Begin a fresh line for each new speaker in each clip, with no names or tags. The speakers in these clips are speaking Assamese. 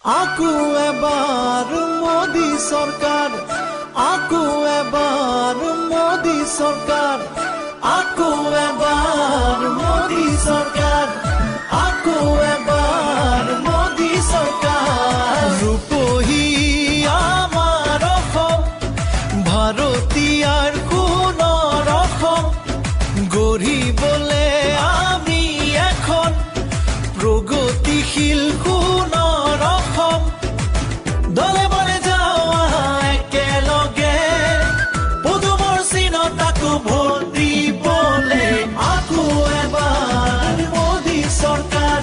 আকো এবাৰ মোদী চৰকাৰ, আকো এবাৰ মোদী চৰকাৰ, আকো এবাৰ মোদী চৰকাৰ, আকো এবাৰ মোদী চৰকাৰ। ৰূপহী আমাৰ অসম, ভাৰতীয়াৰ সোণৰ অসম, গঢ়িবলে আমি এখন প্ৰগতিশীল সোণৰ অসম। দলে বলে যাওঁ একেলগে, পদুমৰ চিনত আকৌ ভোট দিবলে। আকৌ এবাৰ মোদী চৰকাৰ,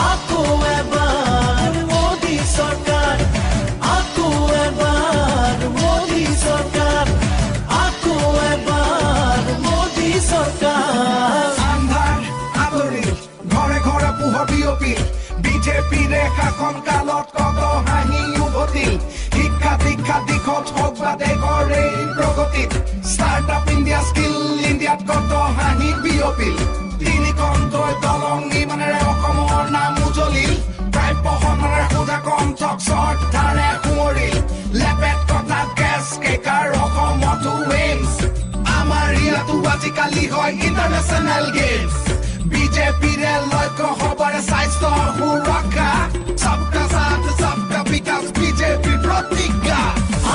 আকৌ এবাৰ মোদী চৰকাৰ, আকৌ এবাৰ মোদী চৰকাৰ, আকৌ এবাৰ মোদী চৰকাৰ।
আন্ধাৰ আঁতৰি ঘৰে ঘৰে পোহৰ বিয়পি, বিজেপিৰে শাসন কালত কত হাঁহি উভতিল। শিক্ষা দীক্ষা দিশত হওক বা দেশৰ এই প্ৰগতিত, ষ্টাৰ্টআপ ইণ্ডিয়া স্কিল ইণ্ডিয়াত কত হাঁহি বিয়পিল। তিনিকণ্ঠই দলং নিৰ্মাণেৰে অসমৰ নাম উজলিল, প্ৰায় প্ৰশমনেৰে সোধা কণ্ঠক শ্ৰদ্ধাৰে সোঁৱৰিল। লেপেট কথা গেছ কেকাৰ অসমতো এইমছ, আমাৰ ইয়াতো আজিকালি হয় ইণ্টাৰনেশ্যনেল গেমছ। বিজেপিৰে লক্ষ্য সবাৰে স্বাস্থ্য সুৰক্ষা, সবকা সাথ সবকা বিকাশ বিজেপিৰ প্ৰতিজ্ঞা।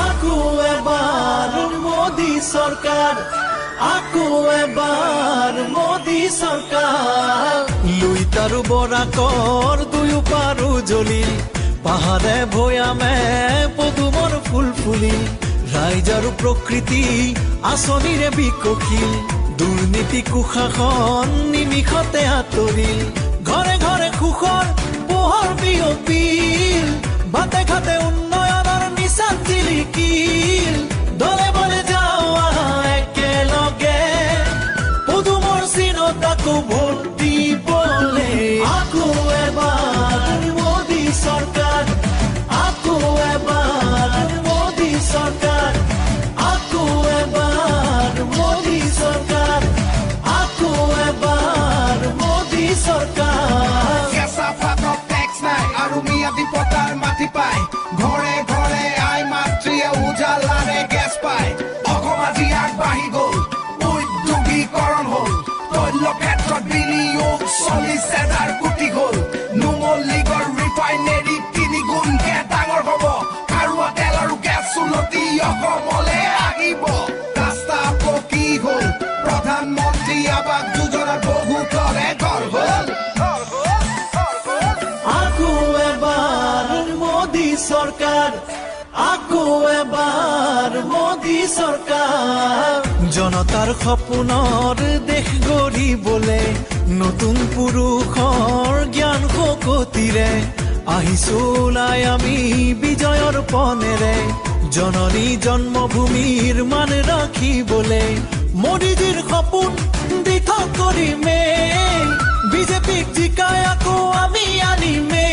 আকৌ এবাৰ মোদী চৰকাৰ, আকৌ এবাৰ মোদী চৰকাৰ। লুইতাৰু বৰাকৰ দুয়ো পাৰো জ্বলিল, পাহাৰে ভৈয়ামে পদুমৰ ফুল ফুলিল। ৰাইজ আৰু প্ৰকৃতি আঁচনিৰে বিকশিল, দুৰ্নীতি কুশাসন নিমিষতে আঁতৰিল। ঘৰে ঘৰে সুখৰ পোহৰ বিয়পিল, বাটে ঘাটে উন্নয়নৰ নিচান জিলিকিল। দলে বলে যাওঁ একেলগে, পদুমৰ চিনত আকৌ ভোট দিবলে। আকৌ এবাৰ মোদী চৰকাৰ, আকৌ এবাৰ মোদী চৰকাৰ, আকৌ এবাৰ মোদী চৰকাৰ, আকৌ এবাৰ মোদী চৰকাৰ।
কেঁচা পাতত টেক্স নাই আৰু মিয়াদী পটাৰ মাটি পায়, ঘৰে ঘৰে আই মাতৃয়ে উজালাৰে গেছ পায়। অসম আজি আগবাঢ়ি গ'ল, উদ্যোগীকৰণ হ'ল, তৈল ক্ষেত্ৰত বিনিয়োগ 40,000 কোটি হ'ল। নুমলীগড় ৰিফাইনেৰী 3 গুণকে ডাঙৰ হ'ব, খাৰুৱা তেল আৰু গেছ উন্নতি অসমলে আহিব। ৰাস্তা পকী হ'ল, প্ৰধানমন্ত্ৰী আৱাস যোজনাত বহু ঘৰে ঘৰ হ'ল।
আকৌ এবাৰ মোদী চৰকাৰ, আকৌ এবাৰ মোদী চৰকাৰ। জনতাৰ সপোনৰ দেশ গঢ়িবলে, নতুন পুৰুষৰ জ্ঞান শকতিৰে আহিছো ওলাই আমি বিজয়ৰ পনেৰে। জননী জন্মভূমিৰ মান ৰাখিবলে, মোদীজীৰ সপোন দিঠক কৰিমে। বিজেপিক জিকাই আকৌ আমি আনিমে।